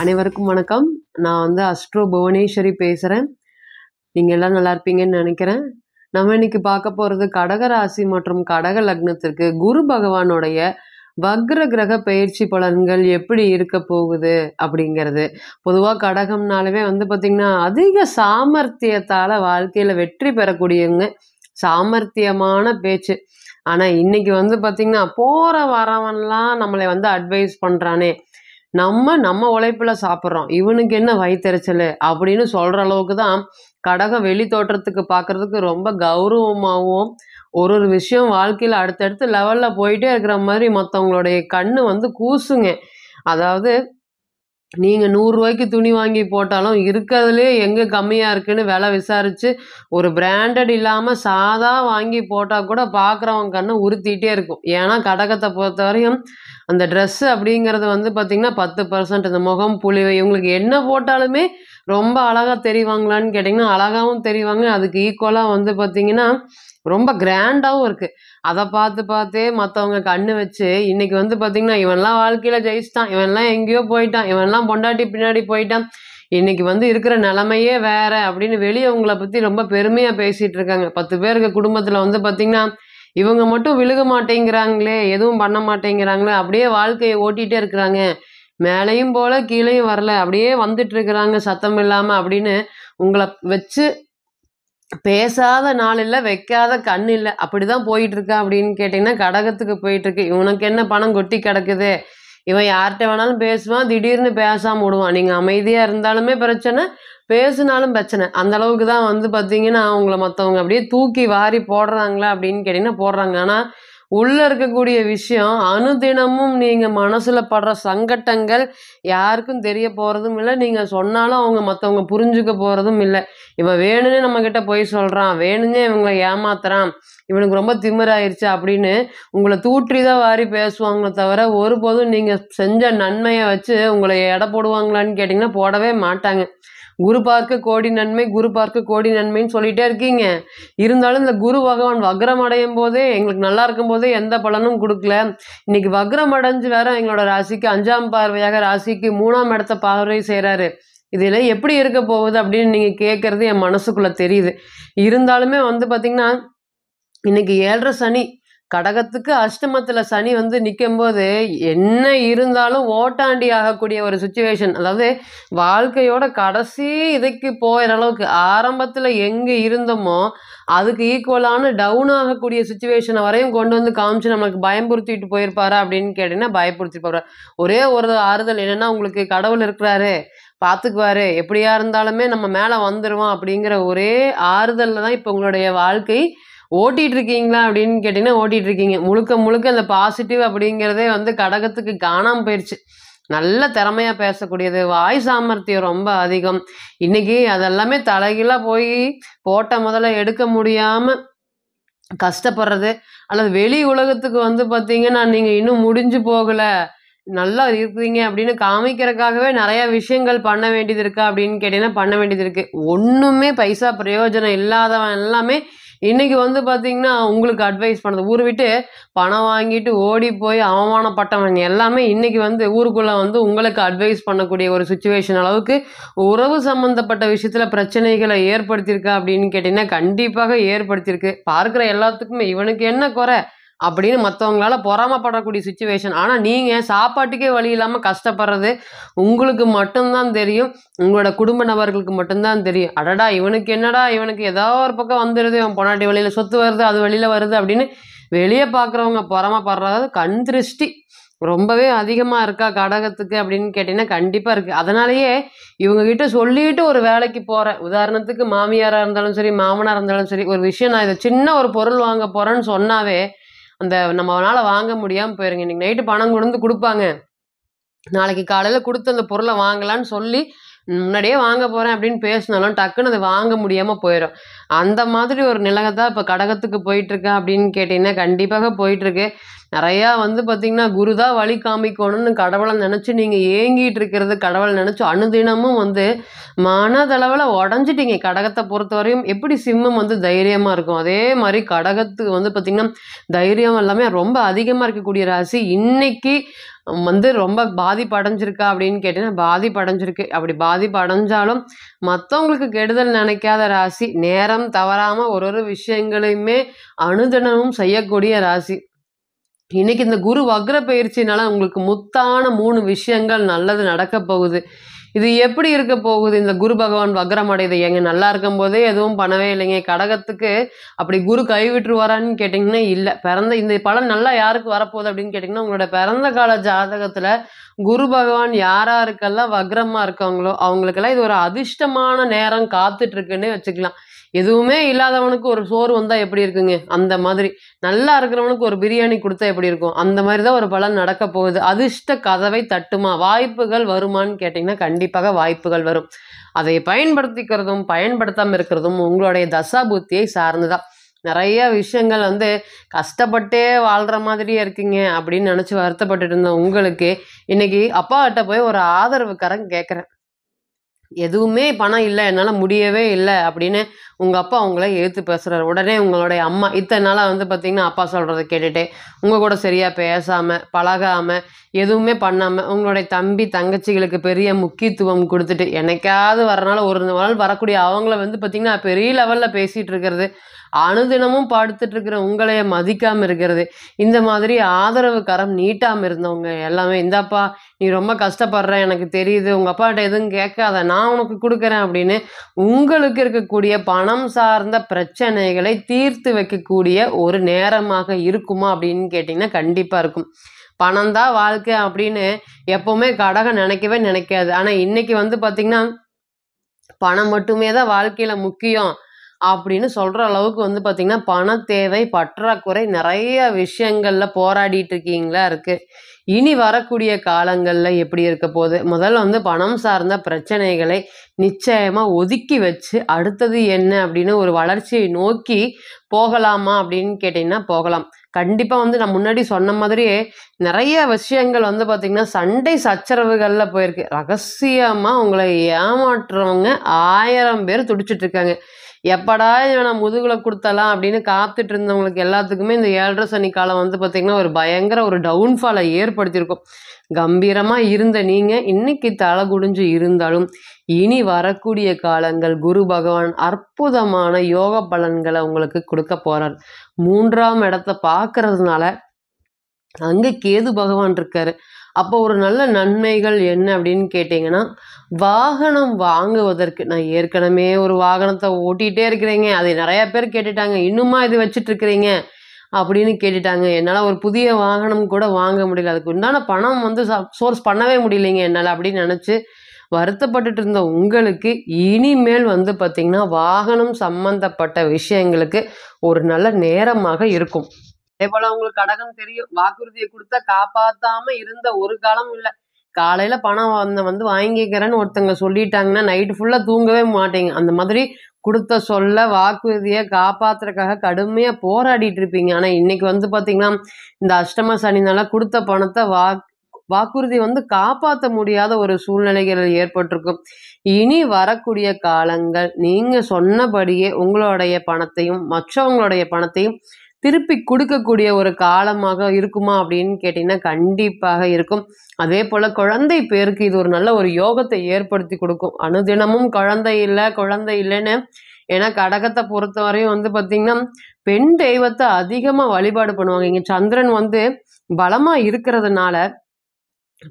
அனைவருக்கும் வணக்கம். நான் அஸ்ட்ரோ புவனேஸ்வரி பேசுகிறேன். நீங்கள் எல்லாம் நல்லா இருப்பீங்கன்னு நினைக்கிறேன். நம்ம இன்னைக்கு பார்க்க போகிறது கடக ராசி மற்றும் கடக லக்னத்திற்கு குரு பகவானுடைய வக்ர கிரக பயிற்சி பலன்கள் எப்படி இருக்க போகுது அப்படிங்கிறது. பொதுவாக கடகம்னாலுமே பார்த்திங்கன்னா அதிக சாமர்த்தியத்தால் வாழ்க்கையில் வெற்றி பெறக்கூடியவங்க, சாமர்த்தியமான பேச்சு. ஆனால் இன்னைக்கு பார்த்திங்கன்னா போகிற வரவன்லாம் நம்மளை அட்வைஸ் பண்ணுறானே, நம்ம உழைப்புல சாப்பிட்றோம், இவனுக்கு என்ன வயிற்றெரிச்சல் அப்படின்னு சொல்கிற அளவுக்கு தான் கடகம் வெளி தோற்றத்துக்கு பார்க்குறதுக்கு ரொம்ப கௌரவமாகவும் ஒரு விஷயம் வாழ்க்கையில் அடுத்தடுத்த லெவலில் போயிட்டே இருக்கிற மாதிரி மற்றவங்களுடைய கண்ணு கூசுங்க. அதாவது நீங்கள் 100 ரூபாய்க்கு துணி வாங்கி போட்டாலும் இருக்கிறதுலே எங்கே கம்மியாக இருக்குன்னு விலை விசாரித்து ஒரு பிராண்டட் இல்லாமல் சாதா வாங்கி போட்டால் கூட பார்க்குறவங்க கண்ணை உறுத்திட்டே இருக்கும். ஏன்னா கடகத்தை பொறுத்த வரையும் அந்த ட்ரெஸ்ஸு அப்படிங்கிறது பார்த்திங்கன்னா 10%. இந்த முகம் புலிவை இவங்களுக்கு என்ன போட்டாலுமே ரொம்ப அழகாக தெரிவாங்களான்னு கேட்டிங்கன்னா அழகாகவும் தெரிவாங்க. அதுக்கு ஈக்குவலாக பார்த்திங்கன்னா ரொம்ப கிராண்டாகவும் இருக்குது. அதை பார்த்தே மற்றவங்க கண்ணு வச்சு இன்னைக்கு பார்த்திங்கன்னா இவன்லாம் வாழ்க்கையில் ஜெயிச்சிட்டான், இவன்லாம் எங்கேயோ போயிட்டான், இவன்லாம் பொண்டாட்டி பின்னாடி போயிட்டான், இன்னைக்கு இருக்கிற நிலைமையே வேற அப்படின்னு வெளியே உங்களை பற்றி ரொம்ப பெருமையாக பேசிகிட்டு இருக்காங்க. 10 பேருக்கு குடும்பத்தில் பார்த்திங்கன்னா இவங்க மட்டும் விழுக மாட்டேங்கிறாங்களே, எதுவும் பண்ண மாட்டேங்கிறாங்களே, அப்படியே வாழ்க்கையை ஓட்டிகிட்டே இருக்கிறாங்க, மேலேயும் போல கீழேயும் வரல, அப்படியே வந்துட்டு இருக்கிறாங்க சத்தம் இல்லாமல் அப்படின்னு உங்களை வச்சு பேசாத நாள் இல்லை, வைக்காத கண் இல்லை, அப்படி தான் போயிட்டுருக்கா அப்படின்னு கேட்டிங்கன்னா கடகத்துக்கு போயிட்டுருக்கு. இவனுக்கு என்ன பணம் கொட்டி கிடக்குது, இவன் யார்கிட்ட வேணாலும் பேசுவான், திடீர்னு பேசாமல் விடுவான். நீங்கள் அமைதியாக இருந்தாலுமே பிரச்சனை, பேசுனாலும் பிரச்சனை. அந்த அளவுக்கு தான் பார்த்தீங்கன்னா அவங்கள மற்றவங்க அப்படியே தூக்கி வாரி போடுறாங்களா அப்படின்னு கேட்டிங்கன்னா போடுறாங்க. ஆனால் உள்ளே இருக்கக்கூடிய விஷயம் அனுதினமும் நீங்கள் மனசில் படுற சங்கட்டங்கள் யாருக்கும் தெரிய போகிறதும் இல்லை, நீங்கள் சொன்னாலும் அவங்க மற்றவங்க புரிஞ்சுக்க போகிறதும் இல்லை. இவன் வேணும்னே நம்மக்கிட்ட போய் சொல்கிறான், வேணும்னே இவங்களை ஏமாத்துறான், இவனுக்கு ரொம்ப திமிராயிருச்சு அப்படின்னு உங்களை தூற்றி தான் வாரி பேசுவாங்களே தவிர ஒருபோதும் நீங்கள் செஞ்ச நன்மையை வச்சு உங்களை எடை போடுவாங்களான்னு கேட்டிங்கன்னா போடவே மாட்டாங்க. குரு பார்க்க கோடி நன்மை, குரு பார்க்க கோடி நன்மைன்னு சொல்லிகிட்டே இருக்கீங்க. இருந்தாலும் இந்த குரு பகவான் வக்ரம் அடையும் போதே எங்களுக்கு நல்லா இருக்கும் போதே எந்த பலனும் கொடுக்கல. இன்னைக்கு வக்ரம் அடைஞ்சு வேற எங்களோட ராசிக்கு 5ஆம் பார்வையாக ராசிக்கு 3ஆம் இடத்த பார்வை செய்கிறாரு. இதில் எப்படி இருக்க போகுது அப்படின்னு நீங்கள் கேட்குறது என் மனசுக்குள்ளே தெரியுது. இருந்தாலுமே பார்த்திங்கன்னா இன்னைக்கு 7.5 சனி, கடகத்துக்கு அஷ்டமத்தில் சனி நிற்கும் போது என்ன இருந்தாலும் ஓட்டாண்டி ஆகக்கூடிய ஒரு சுச்சுவேஷன். அதாவது வாழ்க்கையோட கடைசி இதுக்கு போகிற அளவுக்கு ஆரம்பத்தில் எங்கே இருந்தோமோ அதுக்கு ஈக்குவலான டவுன் ஆகக்கூடிய சுச்சுவேஷனை வரையும் கொண்டு காமிச்சு நம்மளுக்கு பயம்புறுத்திட்டு போயிருப்பாரா அப்படின்னு கேட்டிங்கன்னா பயப்படுத்திட்டு போகிறார். ஒரே ஒரு ஆறுதல் என்னென்னா, உங்களுக்கு கடவுள் இருக்கிறாரு, பார்த்துக்குவாரு, எப்படியா இருந்தாலுமே நம்ம மேலே வந்துடுவோம் அப்படிங்கிற ஒரே ஆறுதலில் தான் இப்போ உங்களுடைய வாழ்க்கை ஓட்டிகிட்டு இருக்கீங்களா அப்படின்னு கேட்டிங்கன்னா ஓட்டிகிட்டு இருக்கீங்க. முழுக்க அந்த பாசிட்டிவ் அப்படிங்கிறதே கடகத்துக்கு காணாமல் போயிடுச்சு. நல்ல திறமையாக பேசக்கூடியது, வாய் சாமர்த்தியம் ரொம்ப அதிகம். இன்றைக்கி அதெல்லாமே தலைகீழாக போய் போட்ட முதல்ல எடுக்க முடியாமல் கஷ்டப்படுறது, அல்லது வெளி உலகத்துக்கு பார்த்திங்கன்னா நீங்கள் இன்னும் முடிஞ்சு போகலை, நல்லா இருக்கிறீங்க அப்படின்னு காமிக்கிறதுக்காகவே நிறையா விஷயங்கள் பண்ண வேண்டியது இருக்கா அப்படின்னு கேட்டிங்கன்னா பண்ண வேண்டியது இருக்குது. ஒன்றுமே பைசா பிரயோஜனம் இல்லாதவன் எல்லாமே இன்றைக்கி பார்த்திங்கன்னா உங்களுக்கு அட்வைஸ் பண்ணுறது, ஊர் விட்டு பணம் வாங்கிட்டு ஓடி போய் அவமானப்பட்டவன் எல்லாமே இன்றைக்கி ஊருக்குள்ளே உங்களுக்கு அட்வைஸ் பண்ணக்கூடிய ஒரு சுச்சுவேஷன் அளவுக்கு உறவு சம்மந்தப்பட்ட விஷயத்தில் பிரச்சனைகளை ஏற்படுத்தியிருக்கா அப்படின்னு கேட்டிங்கன்னா கண்டிப்பாக ஏற்படுத்தியிருக்கு. பார்க்குற எல்லாத்துக்குமே இவனுக்கு என்ன குறை அப்படின்னு மற்றவங்களால பொறாமப்படக்கூடிய சுச்சுவேஷன். ஆனால் நீங்கள் சாப்பாட்டுக்கே வழி இல்லாமல் கஷ்டப்படுறது உங்களுக்கு மட்டும்தான் தெரியும், உங்களோட குடும்ப நபர்களுக்கு மட்டும்தான் தெரியும். அடடா இவனுக்கு என்னடா, இவனுக்கு ஏதோ ஒரு பக்கம் வந்துடுது, இவன் பொண்டாட்டி வழியில் சொத்து வருது, அது வெளியில் வருது அப்படின்னு வெளியே பார்க்குறவங்க பொறாமப்படுறது கண் திருஷ்டி ரொம்பவே அதிகமாக இருக்கா கடகத்துக்கு அப்படின்னு கேட்டிங்கன்னா கண்டிப்பாக இருக்குது. அதனாலேயே இவங்ககிட்ட சொல்லிட்டு ஒரு வேலைக்கு போகிறேன், உதாரணத்துக்கு மாமியாராக இருந்தாலும் சரி, மாமனாக இருந்தாலும் சரி, ஒரு விஷயம் நான் இதை சின்ன ஒரு பொருள் வாங்க போகிறேன்னு சொன்னாவே நம்மளால் வாங்க முடியாமல் போயிருங்க. இன்றைக்கி நைட்டு பணம் கொண்டு கொடுப்பாங்க, நாளைக்கு காலையில் கொடுத்து அந்த பொருளை வாங்கலான்னு சொல்லி முன்னாடியே வாங்க போகிறேன் அப்படின்னு பேசினாலும் டக்குன்னு அதை வாங்க முடியாமல் போயிடும். அந்த மாதிரி ஒரு நிலை தான் இப்போ கடகத்துக்கு போயிட்டுருக்கா அப்படின்னு கேட்டிங்கன்னா கண்டிப்பாக போயிட்டுருக்கு. நிறையா வந்து பார்த்தீங்கன்னா, குரு தான் வழி காமிக்கணும்னு கடவுள நெனச்சு நீங்க ஏங்கிட்டு இருக்கிறது கடவுள நெனச்சு அனுதினமும் வந்து மனதளவுல உடைஞ்சிட்டீங்க. கடகத்த பொறுத்தவரையும் எப்படி சிம்மம் வந்து தைரியமா இருக்கும், அதே மாரி கடகத்துக்கு வந்து பார்த்தீங்கன்னா, தைரியம் எல்லாமே ரொம்ப அதிகமா இருக்கக்கூடிய ராசி. இன்னைக்கு வந்து ரொம்ப பாதிப்பு அடைஞ்சிருக்கா அப்படின்னு கேட்டீங்கன்னா, பாதிப்பு அடைஞ்சிருக்கு. அப்படி பாதிப்பு அடைஞ்சாலும் மத்தவங்களுக்கு கெடுதல் நினைக்காத ராசி. நேரம் தவறாம ஒரு ஒரு விஷயங்களையுமே அனுதினமும் செய்யக்கூடிய ராசி. இன்னைக்கு இந்த குரு வக்ர பயிற்சினால உங்களுக்கு முத்தான 3 விஷயங்கள் நல்லது நடக்க போகுது. இது எப்படி இருக்க போகுது? இந்த குரு பகவான் வக்ரம் அடையுது. ஏங்க நல்லா இருக்கும்போதே எதுவும் பண்ணவே இல்லைங்க. கடகத்துக்கு அப்படி குரு கைவிட்டுருவாரான்னு கேட்டிங்கன்னா, இல்ல. இந்த பலன் நல்லா யாருக்கு வரப்போகுது அப்படின்னு கேட்டிங்கன்னா, உங்களோட பிறந்த கால ஜாதகத்துல குரு பகவான் யாராருக்கெல்லாம் வக்ரமா இருக்காங்களோ, அவங்களுக்கெல்லாம் இது ஒரு அதிர்ஷ்டமான நேரம் காத்துட்டு இருக்குன்னே வச்சுக்கலாம். எதுவுமே இல்லாதவனுக்கு ஒரு சோறு வந்தா எப்படி இருக்குங்க? அந்த மாதிரி. நல்லா இருக்கிறவனுக்கு ஒரு பிரியாணி குடுத்தா எப்படி இருக்கும்? அந்த மாரி தான் ஒரு பலன் நடக்க போகுது. அதிர்ஷ்ட கதவை தட்டுமா? வாய்ப்புகள் வருமான்னு கேட்டீங்கன்னா, கண்டிப்பாக வாய்ப்புகள் வரும். அதை பயன்படுத்திக்கிறதும், பயன்படுத்தாம இருக்கிறதும் உங்களுடைய தசா புத்தியை சார்ந்து தான். நெறைய விஷயங்கள் வந்து கஷ்டப்பட்டே வாழ்ற மாதிரியே இருக்கீங்க அப்படின்னு நெனச்சு வருத்தப்பட்டுட்டு இருந்த உங்களுக்கு, இன்னைக்கு அப்பாகிட்ட போய் ஒரு ஆதரவு கரம் கேட்கிறேன். எதுவுமே பணம் இல்ல, என்னால முடியவே இல்ல அப்படின்னு உங்க அப்பா உங்கள எதிர்த்து பேசுறாரு. உடனே உங்களுடைய அம்மா இத்தன நாளா வந்து பார்த்தீங்கன்னா, அப்பா சொல்றத கேட்டுட்டு, உங்க கூட சரியா பேசாம, பழகாம, எதுவுமே பண்ணாம, உங்களுடைய தம்பி, தங்கச்சிகளுக்கு பெரிய முக்கியத்துவம் குடுத்துட்டு, என்னைக்காவது வரனால ஒரு நாள் வரக்கூடிய அவங்கள வந்து பார்த்தீங்கன்னா, பெரிய லெவல்ல பேசிட்டு இருக்கிறது. அனுதினமும் படுத்துட்டு இருக்கிற உங்களைய மதிக்காம இருக்கிறது. இந்த மாதிரி ஆதரவு கரம் நீட்டாம இருந்தவங்க எல்லாமே, "இந்தாப்பா நீ ரொம்ப கஷ்டப்படுற எனக்கு தெரியுது. உங்க அப்பாட்ட எதுவும் கேட்காத. நான் உனக்கு குடுக்குறேன்" அப்படின்னு உங்களுக்கு இருக்கக்கூடிய பணம் சார்ந்த பிரச்சனைகளை தீர்த்து வைக்கக்கூடிய ஒரு நேரமாக இருக்குமா அப்படின்னு கேட்டீங்கன்னா, கண்டிப்பா இருக்கும். பணம் தான் வாழ்க்கை அப்படின்னு எப்பவுமே கடகம் நினைக்கவே நினைக்காது. ஆனா இன்னைக்கு வந்து பார்த்தீங்கன்னா, பணம் மட்டுமே தான் வாழ்க்கையில முக்கியம் அப்படின்னு சொல்ற அளவுக்கு வந்து பார்த்தீங்கன்னா, பண தேவை, பற்றாக்குறை நெறைய விஷயங்கள்ல போராடிட்டு இருக்கீங்களா இருக்கு. இனி வரக்கூடிய காலங்கள்ல எப்படி இருக்க போது? முதல்ல வந்து பணம் சார்ந்த பிரச்சனைகளை நிச்சயமா ஒதுக்கி வச்சு, அடுத்தது என்ன அப்படின்னு ஒரு வளர்ச்சியை நோக்கி போகலாமா அப்படின்னு கேட்டீங்கன்னா, போகலாம். கண்டிப்பா வந்து நான் முன்னாடி சொன்ன மாதிரியே நெறைய விஷயங்கள் வந்து பார்த்தீங்கன்னா, சண்டை சச்சரவுகள்ல போயிருக்கு. ரகசியமா உங்கள ஏமாற்றுறவங்க 1000 பேர் துடிச்சிட்டு இருக்காங்க. எப்படா இவன முதுகுல குடுத்தலாம் அப்படின்னு காத்துட்டு இருந்தவங்களுக்கு எல்லாத்துக்குமே இந்த 7:30 சனி காலம் வந்து பார்த்தீங்கன்னா, ஒரு பயங்கர ஒரு டவுன்ஃபால ஏற்படுத்தியிருக்கும். கம்பீரமா இருந்த நீங்க, இன்னைக்கு தலை குனிஞ்சு இருந்தாலும், இனி வரக்கூடிய காலங்கள் குரு பகவான் அற்புதமான யோக பலன்கள உங்களுக்கு குடுக்க போறார். 3ஆம் இடத்த பார்க்கறதுனால, அங்க கேது பகவான் இருக்காரு. அப்போ ஒரு நல்ல நன்மைகள் என்ன அப்படின்னு கேட்டீங்கன்னா, வாகனம் வாங்குவதற்கு நான் ஏற்கனவே ஒரு வாகனத்த ஓட்டிட்டே இருக்கிறேங்க. அதை நெறைய பேர் கேட்டுட்டாங்க. "இன்னுமா இது வச்சுட்டு இருக்கிறீங்க?" அப்படின்னு கேட்டுட்டாங்க. என்னால ஒரு புதிய வாகனம் கூட வாங்க முடியல. அதுக்கு உண்டான பணம் வந்து சோர்ஸ் பண்ணவே முடியலைங்க என்னால அப்படின்னு நெனச்சு வருத்தப்பட்டுட்டு இருந்த உங்களுக்கு, இனிமேல் வந்து பார்த்தீங்கன்னா, வாகனம் சம்மந்தப்பட்ட விஷயங்களுக்கு ஒரு நல்ல நேரமாக இருக்கும். அதேபோல உங்களுக்கு கடகம் தெரியும். வாக்குறுதிய குடுத்தா காப்பாத்தாம இருந்த ஒரு காலம் இல்ல. காலையில பணம் வந்து வாங்கிக்கிறேன்னு ஒருத்தங்க சொல்லிட்டாங்கன்னா, நைட்டு ஃபுல்லா தூங்கவே மாட்டீங்க. அந்த மாதிரி குடுத்த சொல்ல, வாக்குறுதிய காப்பாத்துறதுக்காக கடுமையா போராடிட்டு இருப்பீங்க. ஆனா, இன்னைக்கு வந்து பார்த்தீங்கன்னா, இந்த அஷ்டம சனினால குடுத்த பணத்த வாக்குறுதி வந்து காப்பாத்த முடியாத ஒரு சூழ்நிலைகள் ஏற்பட்டிருக்கும். இனி வரக்கூடிய காலங்கள் நீங்க சொன்னபடியே உங்களுடைய பணத்தையும், மற்றவங்களுடைய பணத்தையும் திருப்பி குடுக்கக்கூடிய ஒரு காலமாக இருக்குமா அப்படின்னு கேட்டீங்கன்னா, கண்டிப்பாக இருக்கும். அதேபோல குழந்தை பேருக்கு இது ஒரு நல்ல ஒரு யோகத்தை ஏற்படுத்தி குடுக்கும். அனுதினமும் குழந்தை இல்ல, குழந்தை இல்லன்னு ஏன்னா கடகத்த பொறுத்தவரையும் வந்து பார்த்தீங்கன்னா, பெண் தெய்வத்த அதிகமா வழிபாடு பண்ணுவாங்க. இங்க சந்திரன் வந்து பலமா இருக்கிறதுனால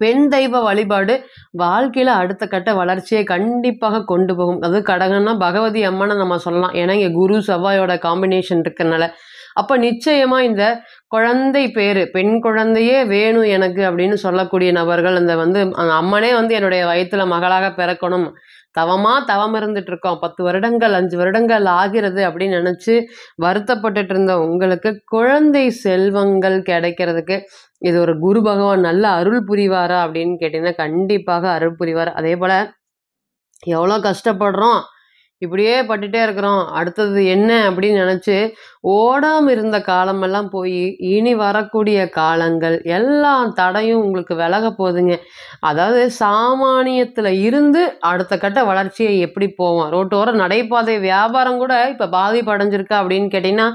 பெண் தெய்வ வழிபாடு வாழ்க்கையில அடுத்த கட்ட வளர்ச்சியை கண்டிப்பாக கொண்டு போகும். அதுவும் கடகம்னா பகவதி அம்மன நம்ம சொல்லலாம். ஏன்னா, இங்க குரு, செவ்வாயோட காம்பினேஷன் இருக்கனால. அப்ப நிச்சயமா இந்த குழந்தை பேரு, பெண் குழந்தையே வேணும் எனக்கு அப்படின்னு சொல்லக்கூடிய நபர்கள், அந்த வந்து அம்மனே வந்து என்னுடைய வயித்துல மகளாக பிறக்கணும். தவமா தவம் இருந்துட்டு இருக்கோம். 10 வருடங்கள், 5 வருடங்கள் ஆகிறது அப்படின்னு நெனச்சு வருத்தப்பட்டுட்டு இருந்த உங்களுக்கு, குழந்தை செல்வங்கள் கிடைக்கிறதுக்கு இது ஒரு குரு பகவான் நல்ல அருள் புரிவாரா அப்படின்னு கேட்டீங்கன்னா, கண்டிப்பாக அருள் புரிவார். அதேபோல எவ்வளோ கஷ்டப்படுறோம், இப்படியே பட்டுட்டே இருக்கிறோம். அடுத்தது என்ன அப்படின்னு நினைச்சு ஓடாம இருந்த காலமெல்லாம் போய், இனி வரக்கூடிய காலங்கள் எல்லா தடையும் உங்களுக்கு விலகப் போகுதுங்க. அதாவது சாமானியத்துல இருந்து அடுத்த கட்ட வளர்ச்சியை எப்படி போவோம்? ரோட்டோர நடைபாதை வியாபாரம் கூட இப்ப பாதிப்படைஞ்சிருக்கா அப்படின்னு கேட்டீங்கன்னா,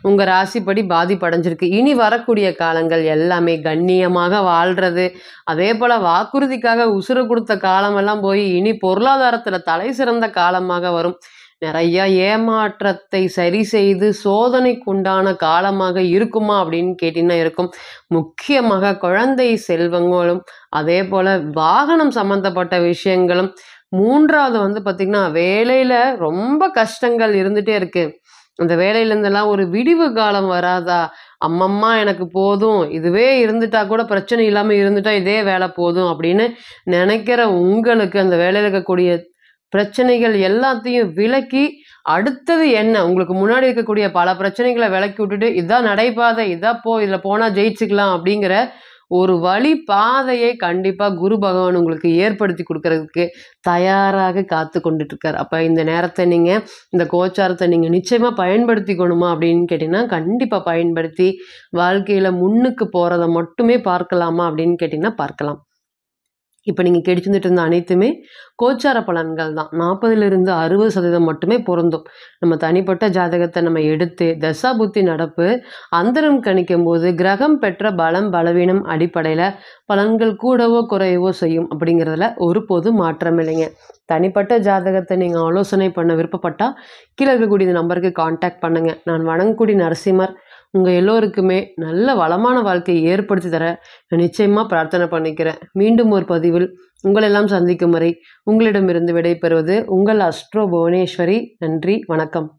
உங்க ராசிப்படி பாதிப்படைஞ்சிருக்கு. இனி வரக்கூடிய காலங்கள் எல்லாமே கண்ணியமாக வாழ்றது, அதேபோல வாக்குறுதிக்காக உசுர குடுத்த காலமெல்லாம் போய், இனி பொருளாதாரத்துல தலை சிறந்த காலமாக வரும். நெறைய ஏமாற்றத்தை சரி செய்து சோதனைக்குண்டான காலமாக இருக்குமா அப்படின்னு கேட்டீங்கன்னா இருக்கும். முக்கியமாக குழந்தை செல்வங்களும், அதேபோல வாகனம் சம்மந்தப்பட்ட விஷயங்களும். 3வது வந்து பார்த்தீங்கன்னா, வேலையில ரொம்ப கஷ்டங்கள் இருந்துட்டே இருக்கு. அந்த வேலையிலேருந்தெல்லாம் ஒரு விடிவு காலம் வராதா? அம்மம்மா எனக்கு போதும். இதுவே இருந்துட்டா கூட பிரச்சனை இல்லாம இருந்துட்டா இதே வேலை போதும் அப்படின்னு நெனைக்கிற உங்களுக்கு அந்த வேலையில இருக்கக்கூடிய பிரச்சனைகள் எல்லாத்தையும் விலக்கி, அடுத்தது என்ன? உங்களுக்கு முன்னாடி இருக்கக்கூடிய பல பிரச்சனைகள விலக்கி விட்டுட்டு, இதான் நடைபாதை, இதா இதுல போனா ஜெயிச்சுக்கலாம் அப்படிங்கிற ஒரு வழி பாதையை கண்டிப்பா குரு பகவான் உங்களுக்கு ஏற்படுத்தி குடுக்கறதுக்கு தயாராக காத்து கொண்டுட்டு இருக்காரு. அப்ப இந்த நேரத்த நீங்க இந்த கோச்சாரத்த நீங்க நிச்சயமா பயன்படுத்திக்கணுமா அப்படின்னு கேட்டீங்கன்னா, கண்டிப்பா பயன்படுத்தி வாழ்க்கையில முன்னுக்கு போறத மட்டுமே பார்க்கலாமா அப்படின்னு கேட்டீங்கன்னா பார்க்கலாம். இப்ப நீங்க கேட்டுட்டு இருந்த அனைத்துமே கோச்சார பலன்கள் தான். 40லிருந்து 60% மட்டுமே பொருந்தும். நம்ம தனிப்பட்ட ஜாதகத்த நம்ம எடுத்து தசா புத்தி நடப்பு அந்தரம் கணிக்கும்போது கிரகம் பெற்ற பலம், பலவீனம் அடிப்படையில பலன்கள் கூடவோ குறையவோ செய்யும் அப்படிங்கிறதுல ஒரு பொது மாற்றம் இல்லைங்க. தனிப்பட்ட ஜாதகத்தை நீங்க ஆலோசனை பண்ண விருப்பப்பட்டா கீழ இருக்கக்கூடிய இந்த நம்பருக்கு கான்டாக்ட் பண்ணுங்க. நான் வணங்கக்கூடிய நரசிம்மர் உங்க எல்லோருக்குமே நல்ல வளமான வாழ்க்கையை ஏற்படுத்தி தர நான் நிச்சயமா பிரார்த்தனை பண்ணிக்கிறேன். மீண்டும் ஒரு பதிவில் உங்களெல்லாம் சந்திக்கும் வரை உங்களிடமிருந்து விடைபெறுவது உங்கள் அஸ்ட்ரோ புவனேஸ்வரி. நன்றி, வணக்கம்.